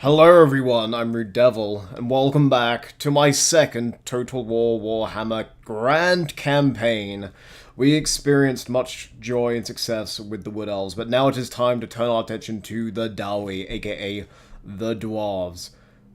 Hello everyone, I'm RuudDevil, and welcome back to my second Total War Warhammer Grand Campaign. We experienced much joy and success with the Wood Elves, but now it is time to turn our attention to the Dawi, aka the Dwarves.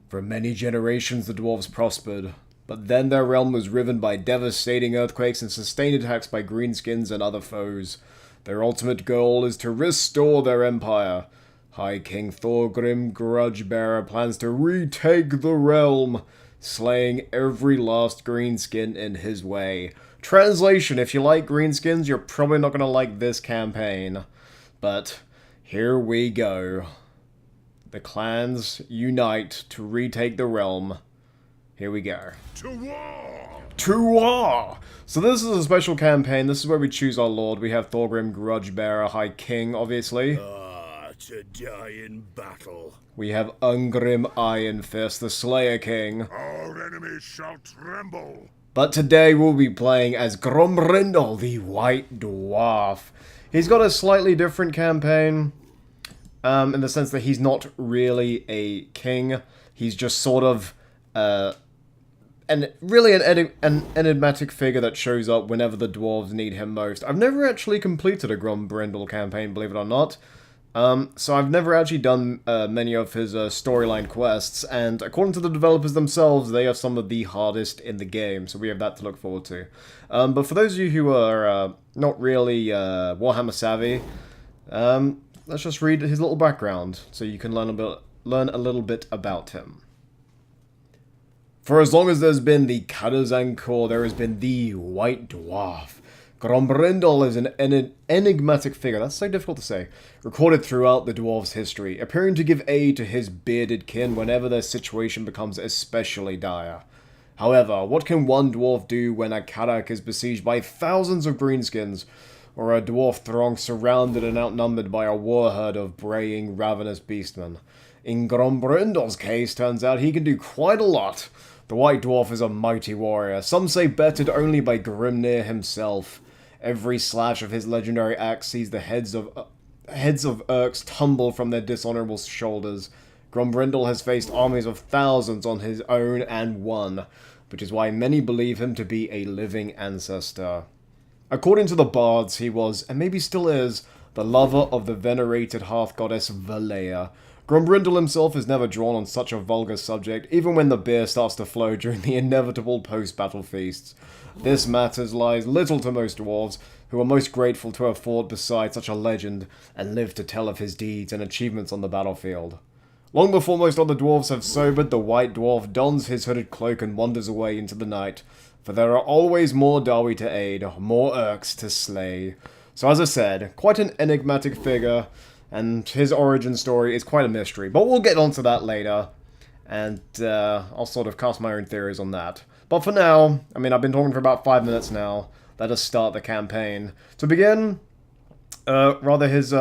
For many generations the Dwarves prospered, but then their realm was riven by devastating earthquakes and sustained attacks by greenskins and other foes. Their ultimate goal is to restore their empire. High King Thorgrim Grudgebearer plans to retake the realm, slaying every last greenskin in his way. Translation: if you like greenskins, you're probably not going to like this campaign. But here we go. The clans unite to retake the realm. Here we go. To war! To war! So this is a special campaign. This is where we choose our lord. We have Thorgrim Grudgebearer, High King, obviously. To die in battle. We have Ungrim Iron Fist, the Slayer King. Our enemies shall tremble. But today we'll be playing as Grombrindal, the White Dwarf. He's got a slightly different campaign, in the sense that he's not really a king. He's just sort of an enigmatic figure that shows up whenever the dwarves need him most. I've never actually completed a Grombrindal campaign, believe it or not. So I've never actually done many of his storyline quests, and according to the developers themselves, they are some of the hardest in the game, so we have that to look forward to. But for those of you who are not really Warhammer savvy, let's just read his little background, so you can learn a little bit about him. For as long as there's been the Khazukan, there has been the White Dwarf. Grombrindal is an enigmatic figure, that's so difficult to say, recorded throughout the dwarves' history, appearing to give aid to his bearded kin whenever their situation becomes especially dire. However, what can one dwarf do when a Karak is besieged by thousands of greenskins, or a dwarf throng surrounded and outnumbered by a war herd of braying, ravenous beastmen? In Grombrindal's case, turns out he can do quite a lot. The White Dwarf is a mighty warrior, some say bettered only by Grimnir himself. Every slash of his legendary axe sees the heads of Urks tumble from their dishonorable shoulders. Grombrindal has faced armies of thousands on his own and won, which is why many believe him to be a living ancestor. According to the bards, he was, and maybe still is, the lover of the venerated hearth goddess Valea. Grombrindal himself is never drawn on such a vulgar subject, even when the beer starts to flow during the inevitable post-battle feasts. This matters lies little to most dwarves, who are most grateful to have fought beside such a legend, and lived to tell of his deeds and achievements on the battlefield. Long before most other dwarves have sobered, the White Dwarf dons his hooded cloak and wanders away into the night, for there are always more Dawi to aid, more Urks to slay. So as I said, quite an enigmatic figure, and his origin story is quite a mystery, but we'll get onto that later, and I'll sort of cast my own theories on that. But for now, I mean, I've been talking for about 5 minutes now, let us start the campaign. To begin, his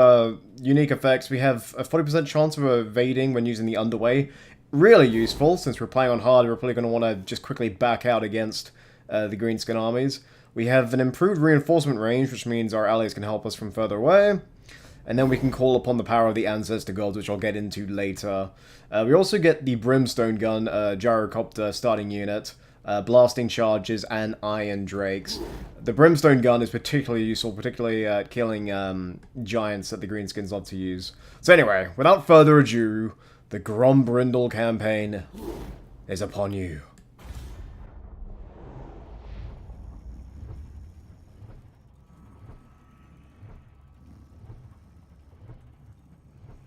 unique effects, we have a 40% chance of evading when using the underway. Really useful, since we're playing on hard, we're probably going to want to just quickly back out against the greenskin armies. We have an improved reinforcement range, which means our allies can help us from further away. And then we can call upon the power of the Ancestor Gods, which I'll get into later. We also get the Brimstone Gun, Gyrocopter starting unit, blasting charges, and Iron Drakes. The Brimstone Gun is particularly useful, particularly at killing giants that the Greenskins love to use. So anyway, without further ado, the Grombrindal campaign is upon you.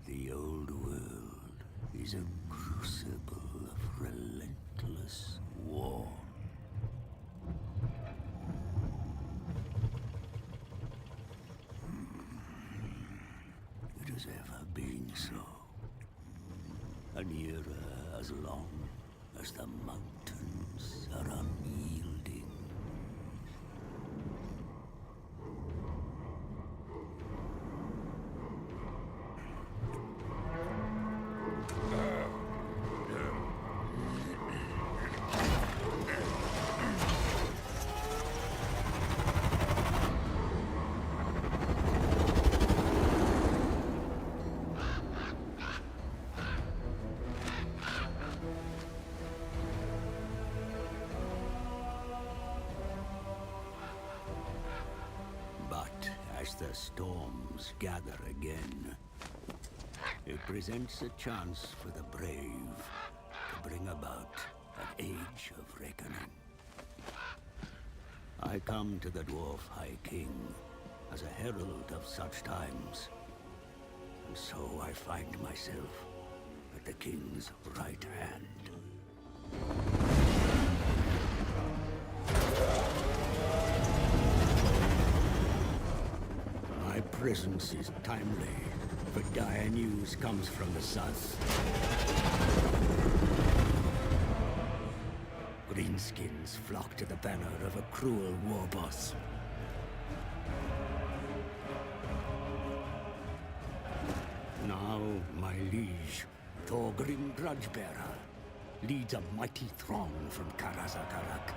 The old world is a crucible of relentless war. It has ever been so. An era as long as the mountains are unyielding. the storms gather again, it presents a chance for the brave to bring about an age of reckoning. I come to the Dwarf High King as a herald of such times, and so I find myself at the King's right hand. My presence is timely, for dire news comes from the south. Greenskins flock to the banner of a cruel war boss. Now, my liege, Thorgrim Grudgebearer, leads a mighty throng from Khazakarak,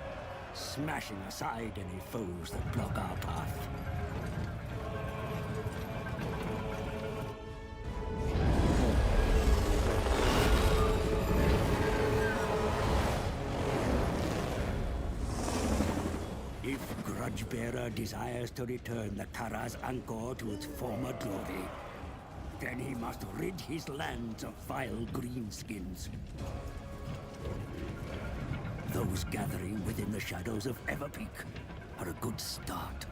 smashing aside any foes that block our path. If Grudgebearer desires to return the Karaz Angkor to its former glory, then he must rid his lands of vile greenskins. Those gathering within the shadows of EliteKryPtik are a good start.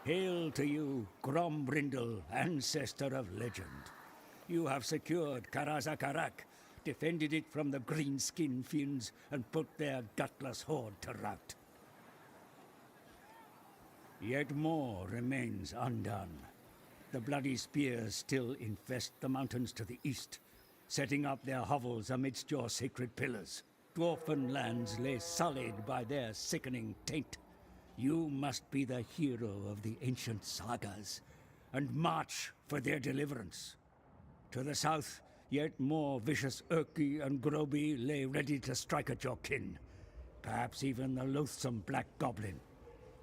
Hail to you, Grombrindal, ancestor of legend. You have secured Khazakarak, defended it from the greenskin fiends, and put their gutless horde to rout. Yet more remains undone. The bloody spears still infest the mountains to the east, setting up their hovels amidst your sacred pillars. Dwarfen lands lay sullied by their sickening taint. You must be the hero of the ancient sagas, and march for their deliverance. To the south, yet more vicious Urki and Groby lay ready to strike at your kin. Perhaps even the loathsome Black Goblin.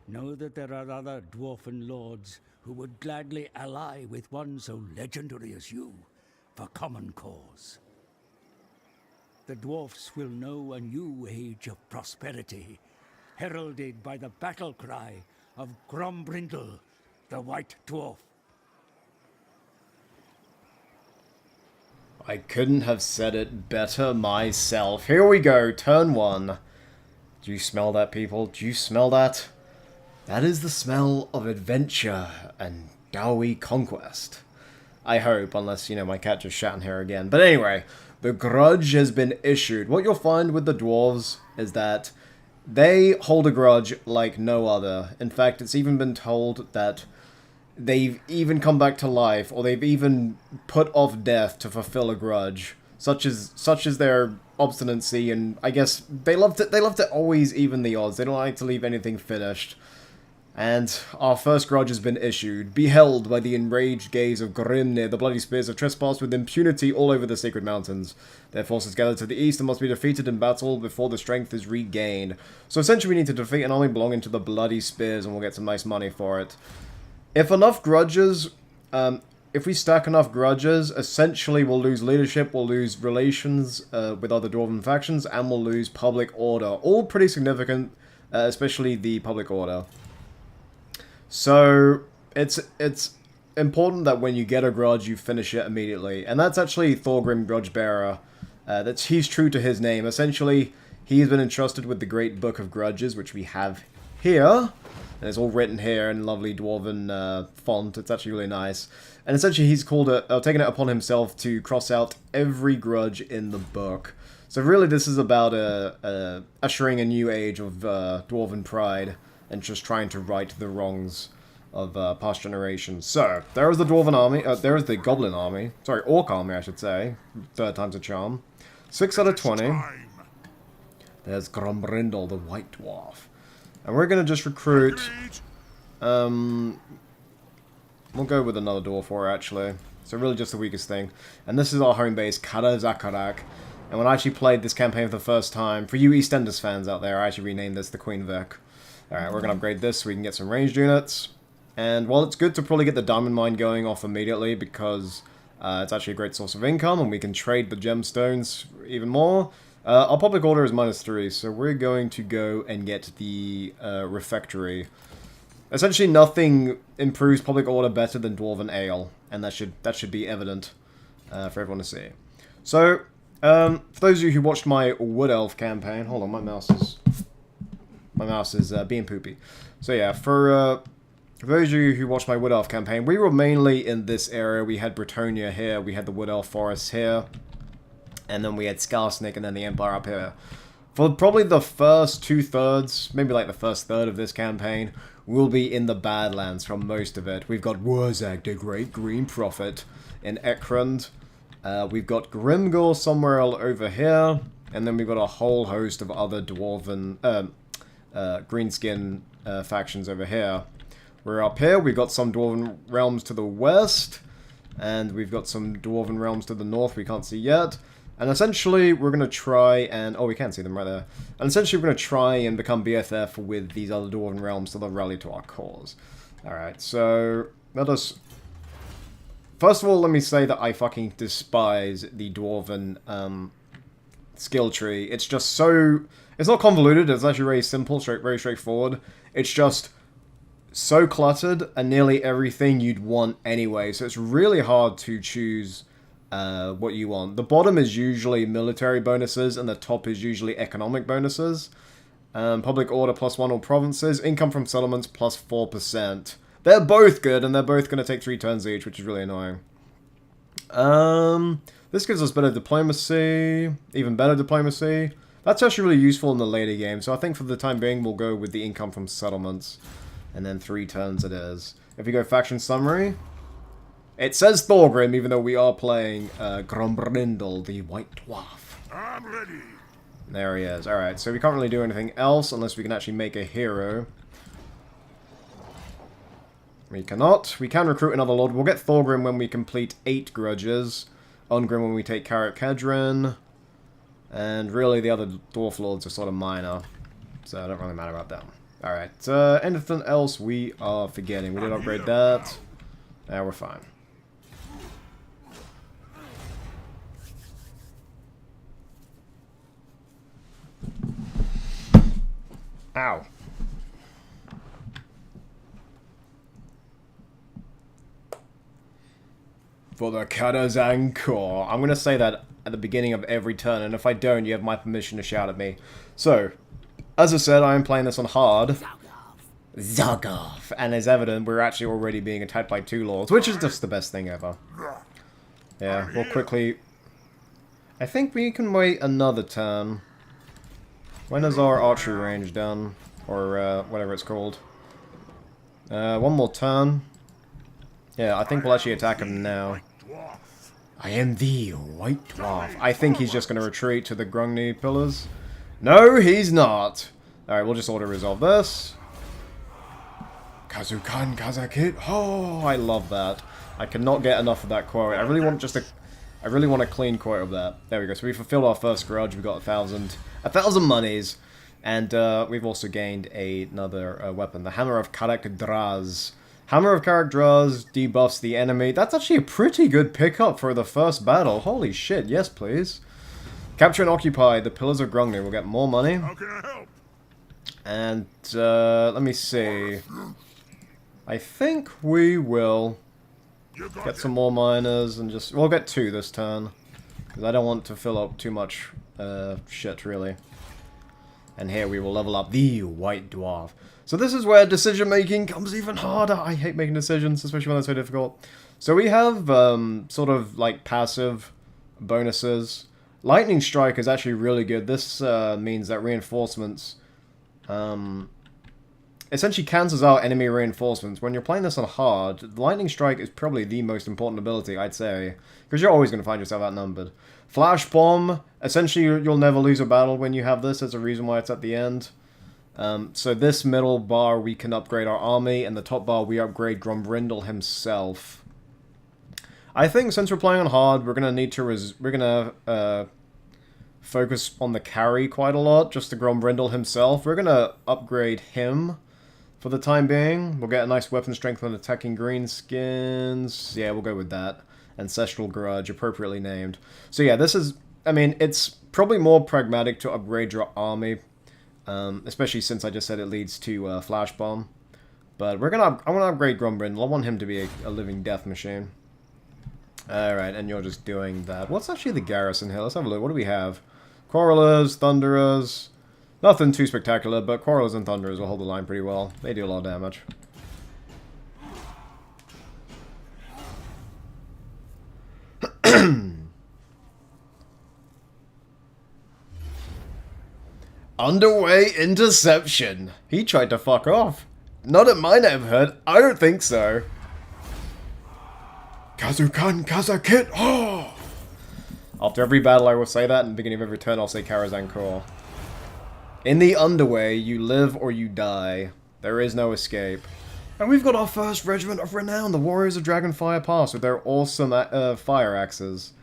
Know that there are other dwarfen lords who would gladly ally with one so legendary as you for common cause. The dwarfs will know a new age of prosperity, heralded by the battle cry of Grombrindal, the White Dwarf. I couldn't have said it better myself. Here we go, turn one. Do you smell that, people? Do you smell that? That is the smell of adventure and Dawi conquest. I hope, unless, you know, my cat just shat in here again. But anyway, the grudge has been issued. What you'll find with the dwarves is that they hold a grudge like no other. In fact, it's even been told that they've even come back to life, or they've even put off death to fulfill a grudge. Such as their obstinacy, and I guess they love to always even the odds. They don't like to leave anything finished. And our first grudge has been issued. Beheld by the enraged gaze of Grimnir, the bloody spears have trespassed with impunity all over the sacred mountains. Their forces gather to the east and must be defeated in battle before the strength is regained. So essentially we need to defeat an army belonging to the bloody spears, and we'll get some nice money for it. If enough grudges, if we stack enough grudges, essentially we'll lose leadership, we'll lose relations with other Dwarven factions, and we'll lose public order. All pretty significant, especially the public order. So, it's important that when you get a grudge, you finish it immediately. And that's actually Thorgrim Grudgebearer. He's true to his name. Essentially, he's been entrusted with the Great Book of Grudges, which we have here. And it's all written here in lovely Dwarven font. It's actually really nice. And essentially, he's taken it upon himself to cross out every grudge in the book. So really, this is about ushering a new age of Dwarven pride, and just trying to right the wrongs of past generations. So, there is the Dwarven army, there is the Goblin army, sorry, Orc army I should say, third time's a charm. 6 out of 20. There's Grombrindal, the White Dwarf. And we're going to just recruit, we'll go with another Dwarf Warrior actually, so really just the weakest thing. And this is our home base, Khazakarak. And when I actually played this campaign for the first time, for you EastEnders fans out there, I actually renamed this the Queen Vic. Alright, we're going to upgrade this so we can get some ranged units. And while it's good to probably get the diamond mine going off immediately because it's actually a great source of income and we can trade the gemstones even more, Our public order is -3, so we're going to go and get the refectory. Essentially, nothing improves public order better than Dwarven Ale, and that should be evident for everyone to see. So, for those of you who watched my Wood Elf campaign, hold on, my mouse is being poopy. So yeah, for those of you who watched my Wood Elf campaign, we were mainly in this area. We had Bretonnia here, we had the Wood Elf Forest here, and then we had Skarsnik and then the Empire up here. For probably the first 2/3, maybe like the first third of this campaign, we'll be in the Badlands for most of it. We've got Wurzag, the Great Green Prophet, in Ekrund. We've got Grimgor somewhere over here, and then we've got a whole host of other Dwarven, greenskin factions over here. We're up here, we've got some Dwarven realms to the west, and we've got some Dwarven realms to the north we can't see yet. And essentially, we're going to try and... Oh, we can see them right there. And essentially, we're going to try and become BFF with these other Dwarven realms so they'll rally to our cause. Alright, so let us... First of all, let me say that I fucking despise the Dwarven skill tree. It's just so... It's not convoluted, it's actually very simple, very straightforward. It's just so cluttered and nearly everything you'd want anyway. So it's really hard to choose what you want. The bottom is usually military bonuses and the top is usually economic bonuses. Public order +1 all provinces. Income from settlements +4%. They're both good and they're both going to take 3 turns each, which is really annoying. This gives us better diplomacy, even better diplomacy. That's actually really useful in the later game, so I think for the time being we'll go with the income from settlements. And then 3 turns it is. If we go faction summary, it says Thorgrim, even though we are playing Grombrindal, the White Dwarf. I'm ready. There he is. Alright, so we can't really do anything else unless we can actually make a hero. We cannot. We can recruit another lord. We'll get Thorgrim when we complete 8 grudges. Ungrim when we take Karak Kedron. And really the other dwarf lords are sort of minor. So it don't really matter about them. Alright, anything else we are forgetting? We did upgrade that. Now we're fine. Ow. For the Khazakit. I'm going to say that at the beginning of every turn, and if I don't, you have my permission to shout at me. So, as I said, I am playing this on hard. Zagov. And as evident, we're actually already being attacked by 2 lords, which is just the best thing ever. Yeah, we'll quickly... I think we can wait another turn. When is our archery range done? Or whatever it's called. One more turn. Yeah, I think we'll actually attack him now. I am the White Dwarf. I think he's just going to retreat to the Grungni pillars. No, he's not. Alright, we'll just auto-resolve this. Khazukan, khazakit. Oh, I love that. I cannot get enough of that quote. I really want a clean quote of that. There we go. So we fulfilled our first grudge. We got 1,000 monies. And we've also gained another weapon. The Hammer of Karak Draz. Hammer of Karak Draz debuffs the enemy. That's actually a pretty good pickup for the first battle. Holy shit, yes please. Capture and occupy the Pillars of Grungni. We'll get more money. How can I help? And let me see. I think we will get some more miners and just... We'll get 2 this turn. Because I don't want to fill up too much shit, really. And here we will level up the White Dwarf. So this is where decision making comes even harder. I hate making decisions, especially when they're so difficult. So we have sort of like passive bonuses. Lightning Strike is actually really good. This means that reinforcements essentially cancels out enemy reinforcements. When you're playing this on hard, Lightning Strike is probably the most important ability, I'd say. Because you're always going to find yourself outnumbered. Flash Bomb, essentially you'll never lose a battle when you have this. There's a reason why it's at the end. So this middle bar we can upgrade our army, and the top bar we upgrade Grombrindal himself. I think since we're playing on hard, we're gonna need to focus on the carry quite a lot, just to Grombrindal himself. We're gonna upgrade him for the time being. We'll get a nice weapon strength on attacking greenskins. Yeah, we'll go with that. Ancestral Grudge, appropriately named. So yeah, this is I mean, it's probably more pragmatic to upgrade your army, especially since I just said it leads to Flash Bomb. But I want to upgrade Grombrindal. I want him to be a living death machine. Alright, and you're just doing that. What's actually the garrison here? Let's have a look. What do we have? Quarrelers, Thunderers. Nothing too spectacular, but Quarrelers and Thunderers will hold the line pretty well. They do a lot of damage. Underway interception. He tried to fuck off. Not at my neighborhood. I don't think so. Khazukan, khazakit. Oh! After every battle I will say that, and at the beginning of every turn I'll say Karazhan. In the underway, you live or you die. There is no escape. And we've got our first regiment of renown, the Warriors of Dragonfire Pass, with their awesome fire axes.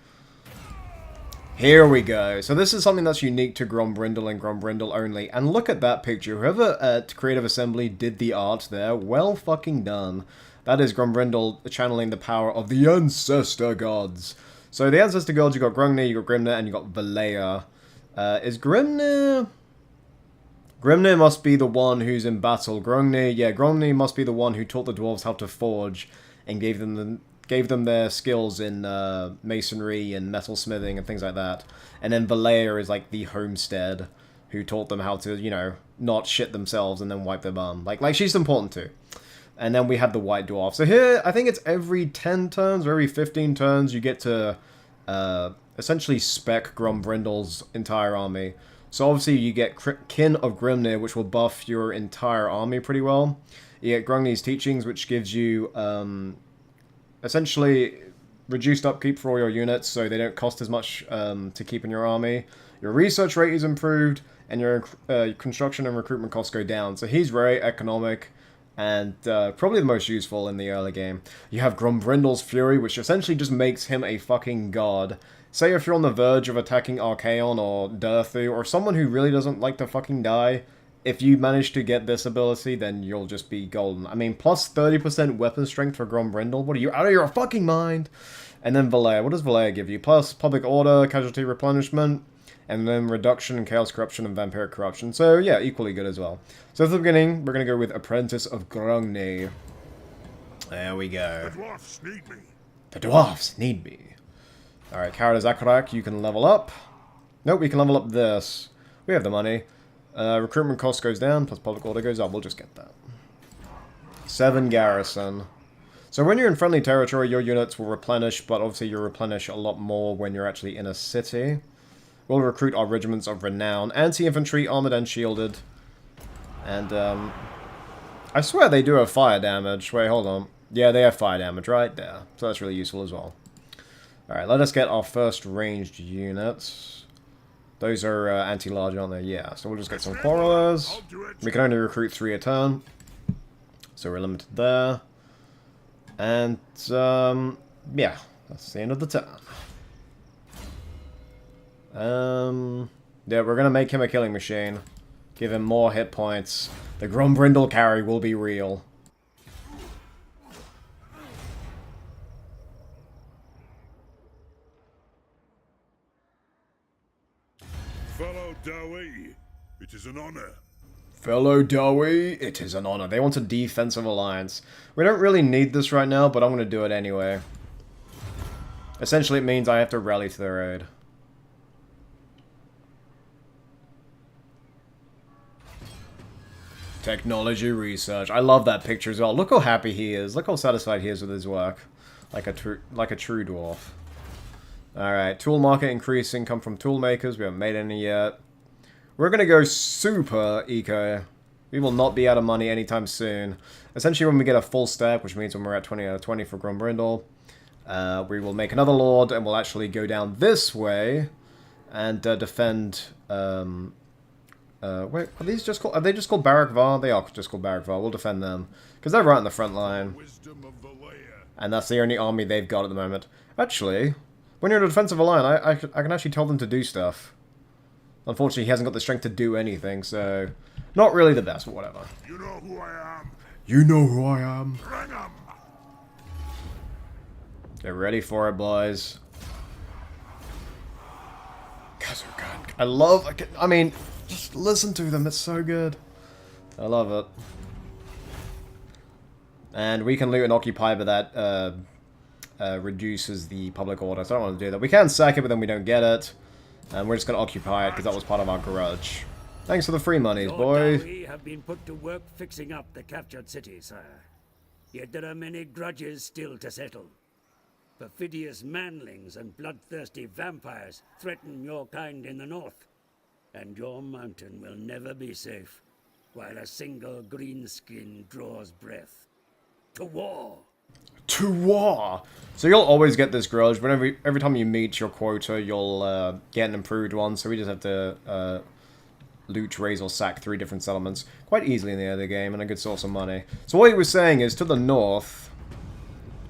Here we go. So this is something that's unique to Grombrindal and Grombrindal only. And look at that picture. Whoever at Creative Assembly did the art there, well fucking done. That is Grombrindal channeling the power of the Ancestor Gods. So the Ancestor Gods, you got Gungnir, you got Grimnir, and you got Valea. Is Grimnir... Grimnir must be the one who's in battle. Gungnir must be the one who taught the dwarves how to forge and gave them their skills in masonry and metal smithing and things like that. And then Valea is like the homestead who taught them how to, you know, not shit themselves and then wipe their bum. Like she's important too. And then we have the White Dwarf. So here, I think it's every 10 turns or every 15 turns you get to essentially spec Grombrindal's entire army. So obviously you get Kin of Grimnir, which will buff your entire army pretty well. You get Grungnir's Teachings, which gives you essentially reduced upkeep for all your units, so they don't cost as much to keep in your army. Your research rate is improved, and your construction and recruitment costs go down. So he's very economic, and probably the most useful in the early game. You have Grombrindal's Fury, which essentially just makes him a fucking god. Say if you're on the verge of attacking Archaon or Durthu, or someone who really doesn't like to fucking die, if you manage to get this ability, then you'll just be golden. I mean, plus 30% weapon strength for Grombrindal. What are you, out of your fucking mind? And then Valea. What does Valea give you? Plus Public Order, Casualty Replenishment, and then Reduction in Chaos Corruption and Vampiric Corruption. So, yeah, equally good as well. So, at the beginning, we're going to go with Apprentice of Gungnir. There we go. The dwarfs need me. The dwarfs need me. Alright, Karazhan, you can level up. Nope, we can level up this. We have the money. Recruitment cost goes down, plus public order goes up. We'll just get that. 7 garrison. So when you're in friendly territory, your units will replenish, but obviously you'll replenish a lot more when you're actually in a city. We'll recruit our regiments of renown. Anti-infantry, armored and shielded. And, I swear they do have fire damage. Wait, hold on. Yeah, they have fire damage right there. So that's really useful as well. Alright, let us get our first ranged units. Those are anti-large, aren't they? Yeah, so we'll just get some Quarrelers. We can only recruit 3 a turn. So we're limited there. And, yeah, that's the end of the turn. Yeah, we're going to make him a killing machine. Give him more hit points. The Grombrindal carry will be real. Fellow Dawi, it is an honor. Fellow Dawi, it is an honor. They want a defensive alliance. We don't really need this right now, but I'm going to do it anyway. Essentially, it means I have to rally to their aid. Technology research. I love that picture as well. Look how happy he is. Look how satisfied he is with his work. Like a true dwarf. Alright, tool market increase income from tool makers. We haven't made any yet. We're going to go super eco. We will not be out of money anytime soon. Essentially, when we get a full stack, which means when we're at 20 out of 20 for Grombrindal, we will make another lord, and we'll actually go down this way and defend... wait, are these just called... Are they just called Barak Var? They are just called Barak Var. We'll defend them. Because they're right in the front line. And that's the only army they've got at the moment. Actually... When you're in a defensive line, I can actually tell them to do stuff. Unfortunately, he hasn't got the strength to do anything, so... Not really the best, but whatever. You know who I am. You know who I am. Bring 'em. Get ready for it, boys. I mean, just listen to them, it's so good. I love it. And we can loot and occupy, but that reduces the public order, so I don't want to do that. We can sack it, but then we don't get it. And we're just going to occupy it, because that was part of our grudge. Thanks for the free monies, boys. Dawi have been put to work fixing up the captured city, sire. Yet there are many grudges still to settle. Perfidious manlings and bloodthirsty vampires threaten your kind in the north. And your mountain will never be safe, while a single greenskin draws breath. To war! To war! So you'll always get this grudge, but every time you meet your quota, you'll get an improved one, so we just have to loot, raise, or sack 3 different settlements quite easily in the early game, and a good source of money. So what he was saying is, to the north...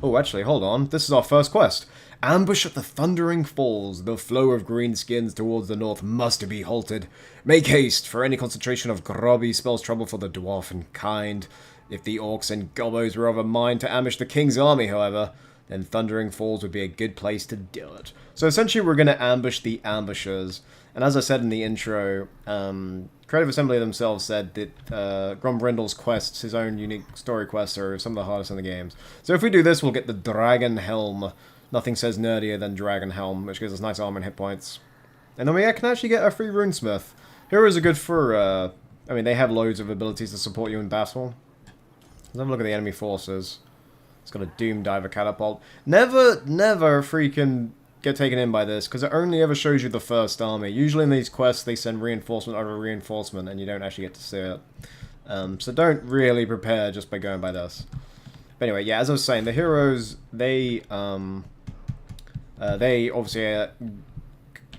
Oh, actually, hold on. This is our first quest. Ambush at the Thundering Falls. The flow of greenskins towards the north must be halted. Make haste, for any concentration of grubby spells trouble for the dwarfen kind. If the orcs and gobos were of a mind to ambush the king's army, however, then Thundering Falls would be a good place to do it. So essentially we're going to ambush the ambushers. And as I said in the intro, Creative Assembly themselves said that Grombrindal's quests, his own unique story quests, are some of the hardest in the games. So if we do this, we'll get the Dragon Helm. Nothing says nerdier than Dragon Helm, which gives us nice armor and hit points. And then we can actually get a free Runesmith. Heroes are good for, I mean, they have loads of abilities to support you in battle. Let's have a look at the enemy forces. It's got a Doom Diver Catapult. Never freaking get taken in by this, because it only ever shows you the first army. Usually in these quests, they send reinforcement over reinforcement, and you don't actually get to see it. So don't really prepare just by going by this. But anyway, yeah, as I was saying, the heroes, they obviously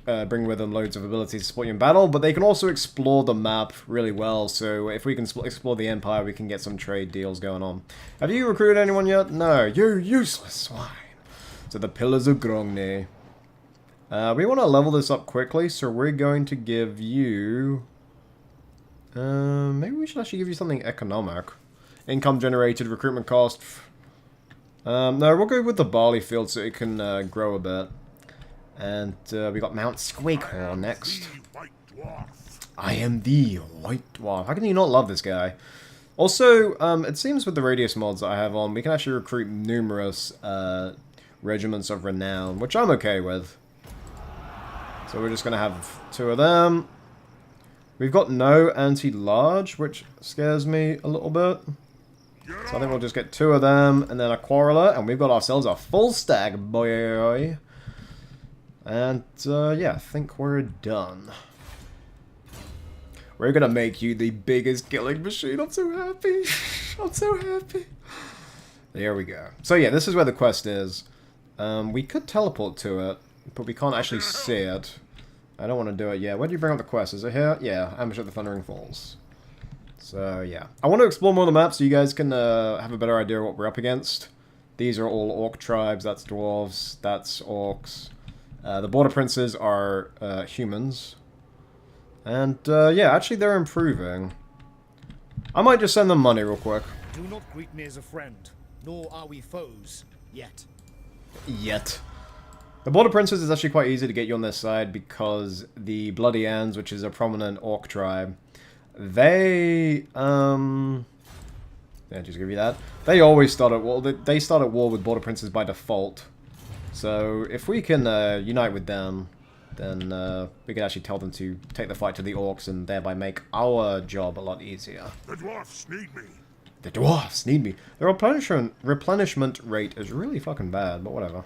bring with them loads of abilities to support you in battle, but they can also explore the map really well, so if we can explore the Empire, we can get some trade deals going on. Have you recruited anyone yet? No, you useless swine. So the Pillars of Grogny. We want to level this up quickly, so we're going to give you... maybe we should actually give you something economic. Income generated, recruitment cost. No, we'll go with the barley field so it can grow a bit. And we got Mount Squeakhorn next. I am the White Dwarf. How can you not love this guy? Also, it seems with the radius mods that I have on, we can actually recruit numerous regiments of renown, which I'm okay with. So we're just going to have 2 of them. We've got no anti-large, which scares me a little bit. So I think we'll just get 2 of them, and then a Quarreler, and we've got ourselves a full stack, boy. And, yeah, I think we're done. We're gonna make you the biggest killing machine. I'm so happy. I'm so happy. There we go. So yeah, this is where the quest is. We could teleport to it, but we can't actually see it. I don't want to do it yet. Where do you bring up the quest? Is it here? Yeah, Ambush at the Thundering Falls. So yeah. I want to explore more of the map so you guys can have a better idea of what we're up against. These are all orc tribes. That's dwarves. That's orcs. The border princes are humans. And yeah, actually they're improving. I might just send them money real quick. Do not greet me as a friend, nor are we foes, yet. Yet. The Border Princes is actually quite easy to get you on their side because the Bloody Ands, which is a prominent orc tribe, they, yeah, just give you that. They always start at war. They start at war with Border Princes by default. So if we can unite with them, then we can actually tell them to take the fight to the orcs and thereby make our job a lot easier. The dwarfs need me. The dwarfs need me. The replenishment rate is really fucking bad, but whatever.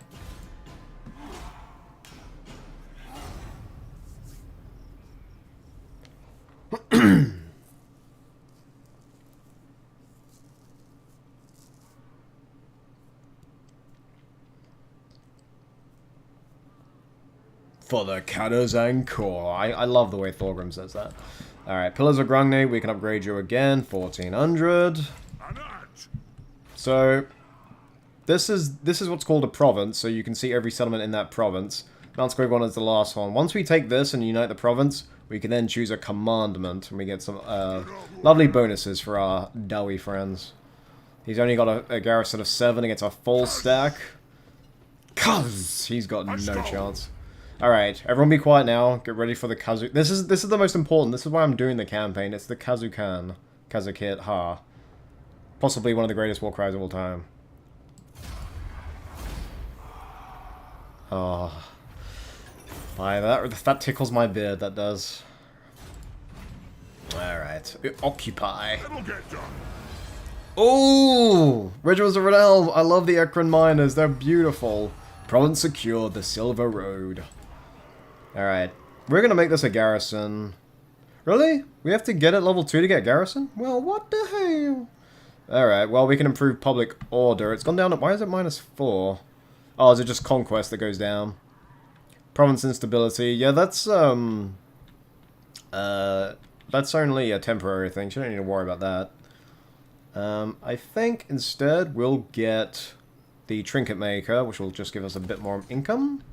For the Khazakit core. I love the way Thorgrim says that. Alright, Pillars of Grogny, we can upgrade you again, 1400. So, this is what's called a province, so you can see every settlement in that province. Mount Squeakhorn is the last one. Once we take this and unite the province, we can then choose a commandment, and we get some lovely bonuses for our Dawi friends. He's only got a garrison of 7 against a full stack. Cuz he's got no chance. Alright, everyone be quiet now. Get ready for the Khazukan. This is the most important. This is why I'm doing the campaign. It's the Khazukan. Khazakit, ha. Possibly one of the greatest war cries of all time. Oh. Why, that tickles my beard, that does. Alright. Occupy. It'll get done. Oh! Regiments of Renel! I love the Ekron miners. They're beautiful. Province secured. The Silver Road. Alright. We're gonna make this a garrison. Really? We have to get it level 2 to get garrison? Well, what the hell? Alright, well, we can improve public order. It's gone down to... Why is it -4? Oh, is it just conquest that goes down? Province instability. Yeah, that's only a temporary thing. So you don't need to worry about that. I think instead we'll get the Trinket Maker, which will just give us a bit more income.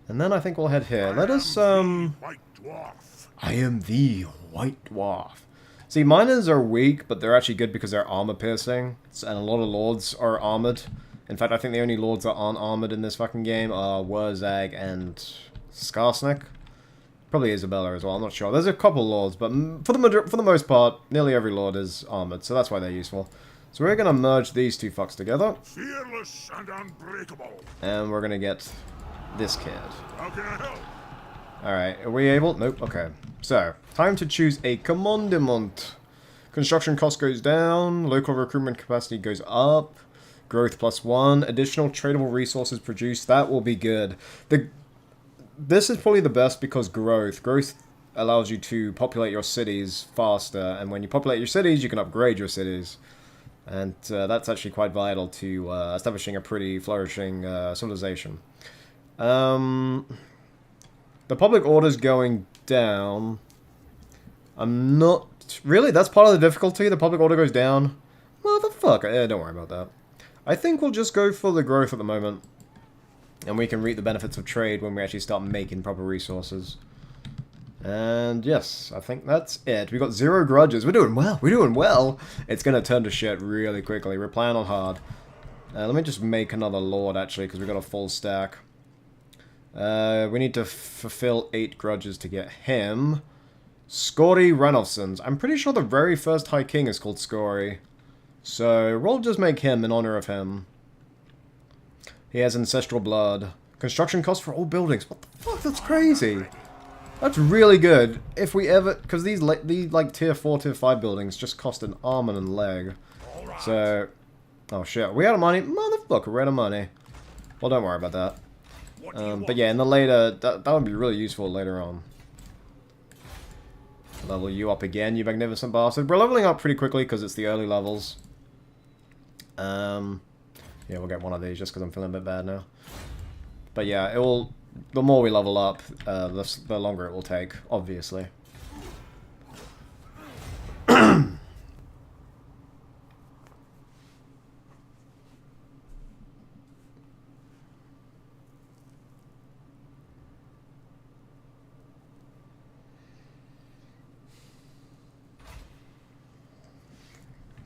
And then I think we'll head here. Let us, White Dwarf. I am the White Dwarf. See, miners are weak, but they're actually good because they're armor-piercing. And a lot of lords are armored. In fact, I think the only lords that aren't armored in this fucking game are Wurzag and Skarsnik. Probably Isabella as well, I'm not sure. There's a couple lords, but for the most part, nearly every lord is armored, so that's why they're useful. So we're going to merge these two fucks together. Fearless and unbreakable. And we're going to get this kid. How can I help? Alright, are we able? Nope, okay. So, time to choose a commandement. Construction cost goes down, local recruitment capacity goes up, growth +1, additional tradable resources produced, that will be good. This is probably the best because growth allows you to populate your cities faster, and when you populate your cities, you can upgrade your cities. And that's actually quite vital to establishing a pretty flourishing civilization. The public order's going down. I'm not... Really? That's part of the difficulty? The public order goes down? Motherfucker. Don't worry about that. I think we'll just go for the growth at the moment. And we can reap the benefits of trade when we actually start making proper resources. And yes, I think that's it. We got 0 grudges. We're doing well. We're doing well. It's going to turn to shit really quickly. We're playing on hard. Let me just make another lord, actually, because we've got a full stack. We need to fulfill 8 grudges to get him. Skorri Ranulfsons. I'm pretty sure the very first High King is called Skorri. So we'll just make him in honor of him. He has ancestral blood. Construction costs for all buildings. What the fuck? That's crazy. That's really good. If we ever... Because these like tier 4, tier 5 buildings just cost an arm and a leg. So... Oh shit. We out of money? Motherfucker, we're out of money. Well, don't worry about that. But yeah, in the later... That would be really useful later on. Level you up again, you magnificent bastard. We're leveling up pretty quickly because it's the early levels. Yeah, we'll get one of these just because I'm feeling a bit bad now. But yeah, it will... The more we level up, the longer it will take, obviously.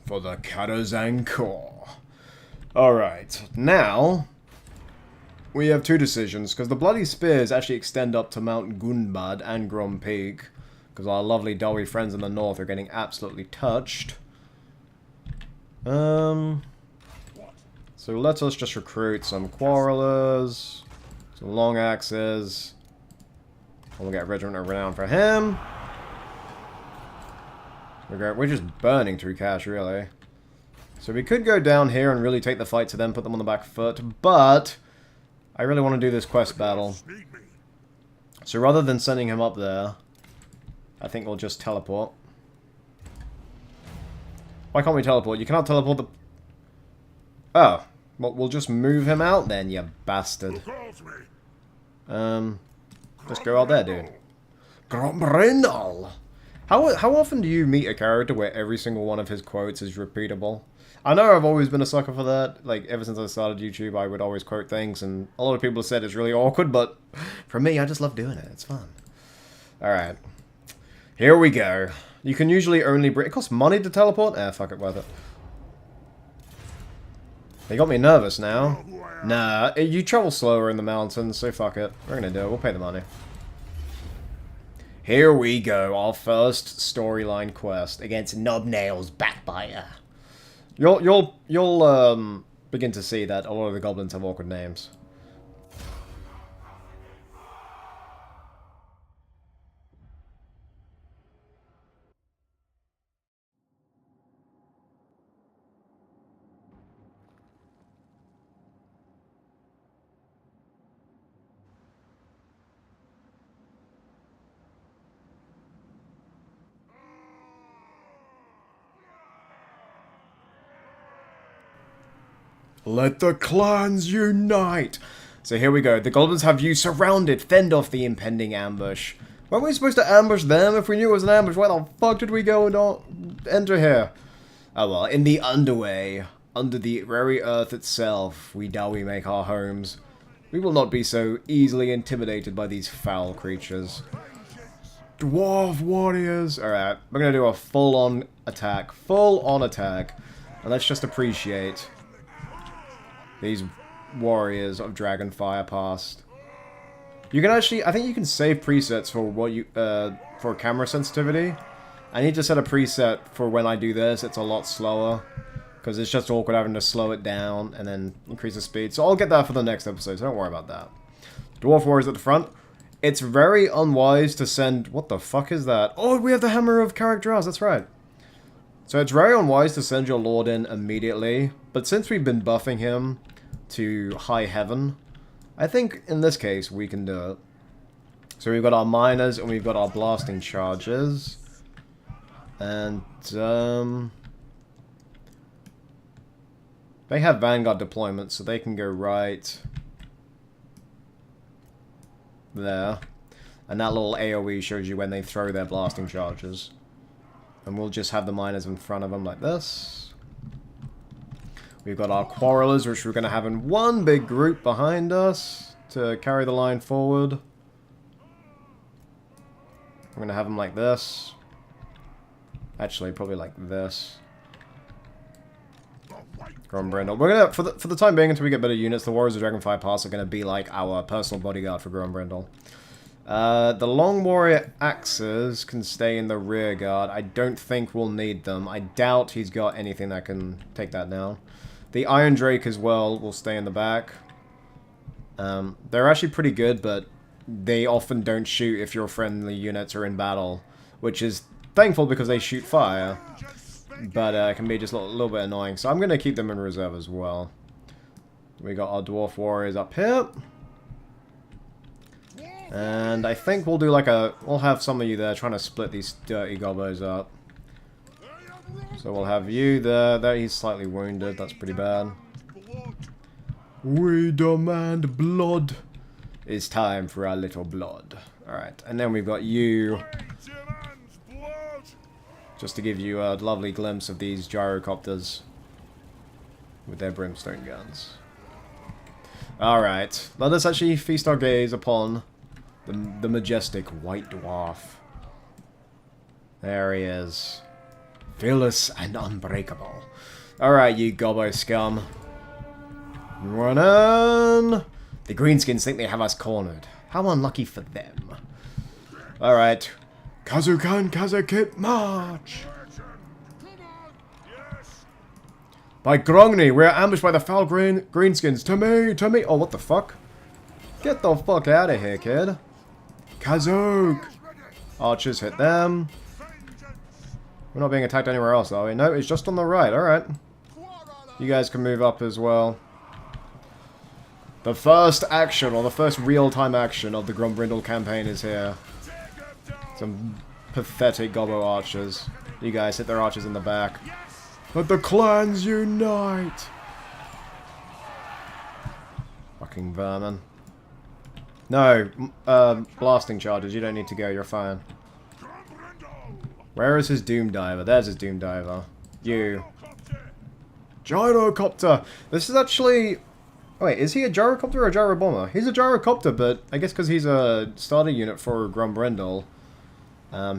For the Khazakit. Alright, now... We have 2 decisions, because the Bloody Spears actually extend up to Mount Gunbad and Grom Peak, because our lovely Dawi friends in the north are getting absolutely touched. So let us just recruit some Quarrelers, some Long Axes, and we'll get a Regiment of Renown for him. We're just burning through cash, really. So we could go down here and really take the fight to them, put them on the back foot, but... I really want to do this quest battle. So rather than sending him up there, I think we'll just teleport. Why can't we teleport? You cannot teleport the... Oh. Well, we'll just move him out then, you bastard. Just go out there, dude. Grombrindal! How often do you meet a character where every single one of his quotes is repeatable? I know I've always been a sucker for that. Like, ever since I started YouTube, I would always quote things, and a lot of people have said it's really awkward, but for me, I just love doing it. It's fun. Alright. Here we go. You can usually only bring... It costs money to teleport? Eh, fuck it, worth it. They got me nervous now. Nah, you travel slower in the mountains, so fuck it. We're gonna do it. We'll pay the money. Here we go, our first storyline quest against Nobnail's Backbiter. You'll begin to see that a lot of the goblins have awkward names. Let the clans unite! So here we go. The goblins have you surrounded. Fend off the impending ambush. Weren't we supposed to ambush them if we knew it was an ambush? Why the fuck did we go and not enter here? Oh well, in the underway, under the very earth itself, we Dawi make our homes. We will not be so easily intimidated by these foul creatures. Dwarf Warriors! Alright, we're gonna do a full-on attack. Full-on attack. And let's just appreciate these warriors of Dragonfire past. You can actually, I think you can save presets for what you, for camera sensitivity. I need to set a preset for when I do this, it's a lot slower. Because it's just awkward having to slow it down and then increase the speed. So I'll get that for the next episode, so don't worry about that. Dwarf Warriors at the front. It's very unwise to send, what the fuck is that? Oh, we have the Hammer of Character, that's right. So it's very unwise to send your lord in immediately, but since we've been buffing him to high heaven, I think in this case we can do it. So we've got our miners and we've got our blasting charges. And, they have Vanguard Deployment, so they can go right there. And that little AoE shows you when they throw their blasting charges. And we'll just have the miners in front of them like this. We've got our quarrelers, which we're going to have in one big group behind us to carry the line forward. We're going to have them like this. Actually, probably like this. Grombrindal. We're gonna, for the time being, until we get better units, the Warriors of Dragonfire Pass are going to be like our personal bodyguard for Grombrindal. The Long Warrior Axes can stay in the rear guard. I don't think we'll need them. I doubt he's got anything that can take that down. The Iron Drake as well will stay in the back. They're actually pretty good, but they often don't shoot if your friendly units are in battle, which is thankful because they shoot fire, but it can be just a little bit annoying. So I'm going to keep them in reserve as well. We got our Dwarf Warriors up here. And I think we'll do like a... We'll have some of you there trying to split these dirty gobos up. So we'll have you there. There, he's slightly wounded. That's pretty bad. We demand blood. It's time for our little blood. Alright, and then we've got you. Just to give you a lovely glimpse of these gyrocopters with their brimstone guns. Alright, let us actually feast our gaze upon the majestic White Dwarf. There he is. Fearless and unbreakable. Alright, you gobbo scum. Run on! The greenskins think they have us cornered. How unlucky for them. Alright. Khazukan, khazakit, march! By Grongni, we are ambushed by the foul greenskins. To me! Oh, what the fuck? Get the fuck out of here, kid. Khazuk! Archers hit them. We're not being attacked anywhere else, are we? No, it's just on the right. Alright. You guys can move up as well. The first action, or the first real-time action of the Grombrindal campaign is here. Some pathetic gobbo archers. You guys hit their archers in the back. Let the clans unite! Fucking vermin. No, blasting charges. You don't need to go. You're fine. Where is his Doom Diver? There's his Doom Diver. You. Gyrocopter! This is actually... Oh, wait, is he a gyrocopter or a gyrobomber? He's a gyrocopter, but I guess because he's a starter unit for Grombrindal,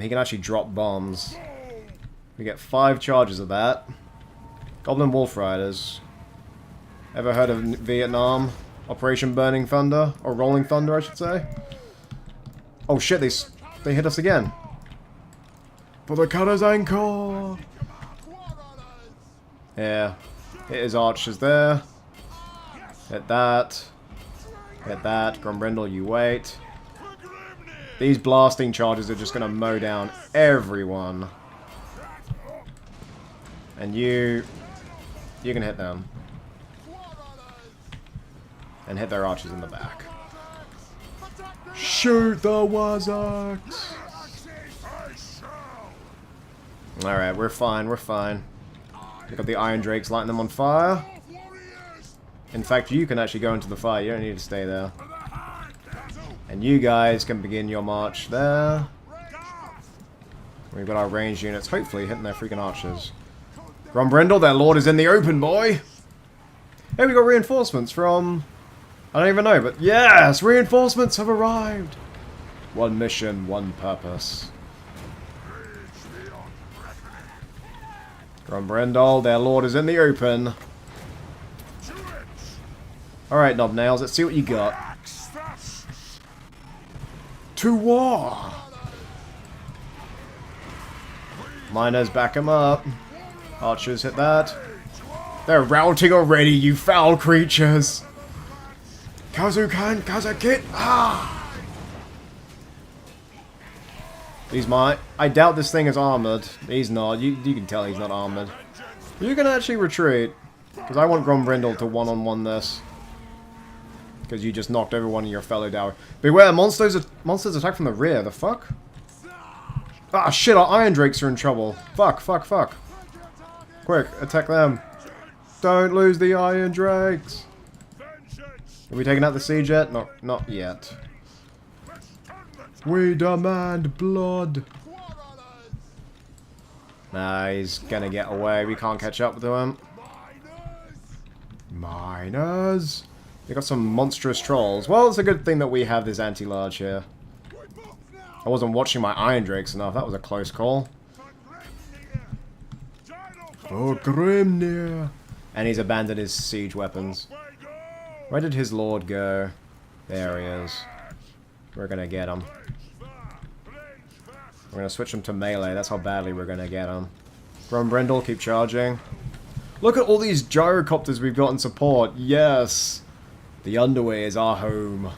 he can actually drop bombs. We get 5 charges of that. Goblin Wolf Riders. Ever heard of Vietnam? Operation Burning Thunder? Or Rolling Thunder, I should say? Oh shit, they hit us again. For the cutter's anchor! Yeah. Hit his archers there. Hit that. Hit that. Grombrindal, you wait. These blasting charges are just going to mow down everyone. And you can hit them. And hit their archers in the back. Shoot the Wazaks! Alright, we're fine, we're fine. Look at the Iron Drakes, lighting them on fire. In fact, you can actually go into the fire, you don't need to stay there. And you guys can begin your march there. We've got our ranged units, hopefully hitting their freaking archers. Grombrindal, their lord is in the open, boy! Hey, we got reinforcements from... I don't even know, but yes! Reinforcements have arrived! One mission, one purpose. Grombrindal, their lord is in the open. Alright, Knobnails, let's see what you got. To war! Miners, back him up. Archers, hit that. They're routing already, you foul creatures! Khazukan, khazakit! Ah! He's mine. I doubt this thing is armored. He's not. You can tell he's not armored. You can actually retreat. Because I want Grombrindal to one-on-one this. Because you just knocked over one of your fellow Dawi. Beware, monsters attack from the rear. The fuck? Ah, shit, our Iron Drakes are in trouble. Fuck, fuck, fuck. Quick, attack them. Don't lose the Iron Drakes. Are we taking out the siege yet? Not yet. We demand blood. Nah, he's gonna get away. We can't catch up with him. Miners. They got some monstrous trolls. Well, it's a good thing that we have this anti-large here. I wasn't watching my Iron Drakes enough. That was a close call. Oh, Grimnir. And he's abandoned his siege weapons. Where did his lord go? There he is. We're gonna get him. We're gonna switch him to melee. That's how badly we're gonna get him. Grombrindal, keep charging. Look at all these gyrocopters we've got in support. Yes! The underway is our home.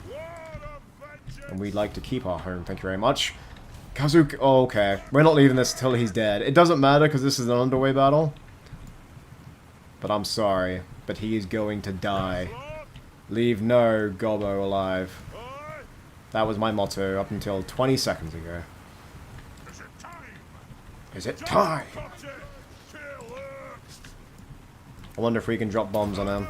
And we'd like to keep our home, thank you very much. Khazukan, oh, okay. We're not leaving this till he's dead. It doesn't matter because this is an underway battle. But I'm sorry. But he is going to die. Leave no gobbo alive. That was my motto up until 20 seconds ago. Is it time? I wonder if we can drop bombs on him.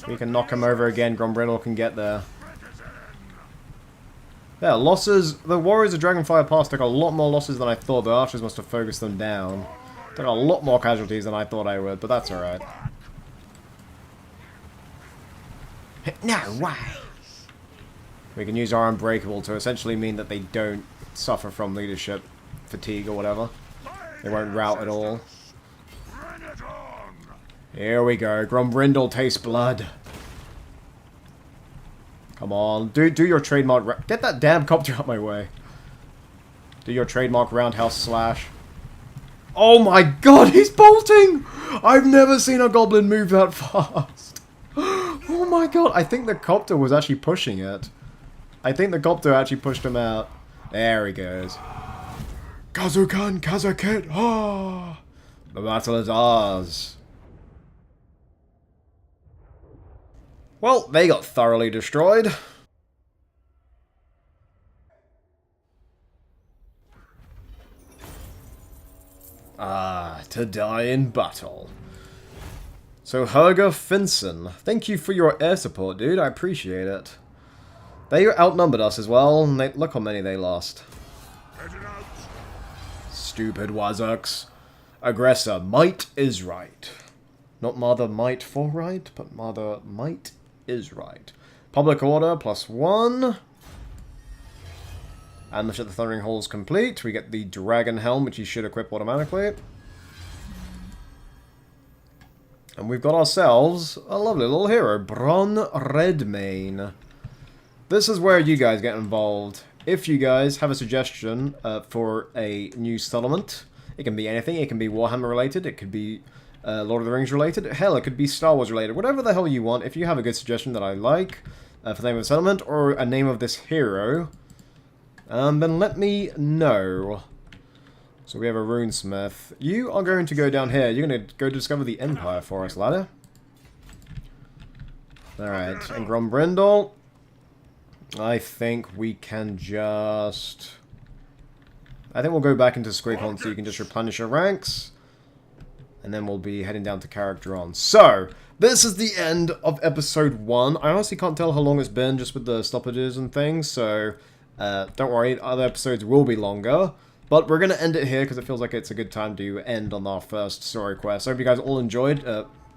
We can knock him over again. Grombrindal can get there. Yeah, losses. The Warriors of Dragonfire Pass took a lot more losses than I thought. The archers must have focused them down. Took a lot more casualties than I thought I would, but that's alright. No, why? We can use our Unbreakable to essentially mean that they don't suffer from leadership fatigue or whatever. They won't rout at all. Here we go. Grombrindal tastes blood. Come on. Do your trademark... Get that damn copter out my way. Do your trademark roundhouse slash. Oh my god, he's bolting! I've never seen a goblin move that fast. Oh my god, I think the copter was actually pushing it. I think the copter actually pushed him out. There he goes. Khazukan, khazakit, ah! The battle is ours. Well, they got thoroughly destroyed. Ah, to die in battle. So, Herger Finson, thank you for your air support, dude. I appreciate it. They outnumbered us as well, and look how many they lost. Stupid Wazaks. Aggressor, might is right. Not mother might for right, but mother might is right. Public order, +1. And the Thundering Hall is complete. We get the Dragon Helm, which you should equip automatically. And we've got ourselves a lovely little hero, Bron Redmane. This is where you guys get involved. If you guys have a suggestion for a new settlement, it can be anything. It can be Warhammer related, it could be Lord of the Rings related, hell, it could be Star Wars related. Whatever the hell you want, if you have a good suggestion that I like for the name of the settlement, or a name of this hero, then let me know. So we have a runesmith. You are going to go down here. You're going to go discover the Empire for us, ladder. Alright, and Grombrindal. I think we can just... I think we'll go back into Squigcon so you can just replenish your ranks. And then we'll be heading down to character on. So, this is the end of episode 1. I honestly can't tell how long it's been just with the stoppages and things, so don't worry, other episodes will be longer. But we're going to end it here because it feels like it's a good time to end on our first story quest. So I hope you guys all enjoyed.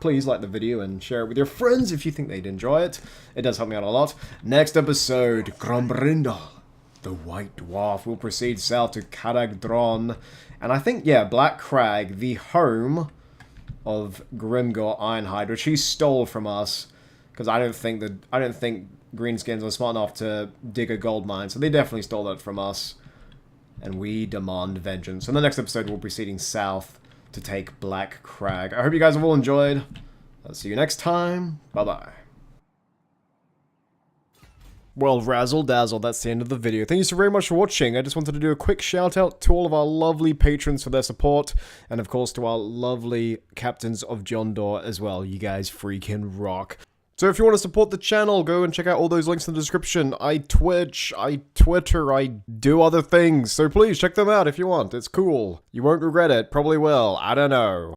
Please like the video and share it with your friends if you think they'd enjoy it. It does help me out a lot. Next episode, Grombrindal, the White Dwarf, will proceed south to Khazakdron. And I think, yeah, Black Crag, the home of Grimgor Ironhide, which he stole from us. Because I don't think Greenskins were smart enough to dig a gold mine. So they definitely stole that from us. And we demand vengeance. In the next episode, we'll be proceeding south to take Black Crag. I hope you guys have all enjoyed. I'll see you next time. Bye-bye. Well, razzle dazzle, that's the end of the video. Thank you so very much for watching. I just wanted to do a quick shout out to all of our lovely patrons for their support. And of course to our lovely captains of Jondor as well. You guys freaking rock. So if you want to support the channel, go and check out all those links in the description. I Twitch, I Twitter, I do other things. So please check them out if you want. It's cool. You won't regret it. Probably will. I don't know.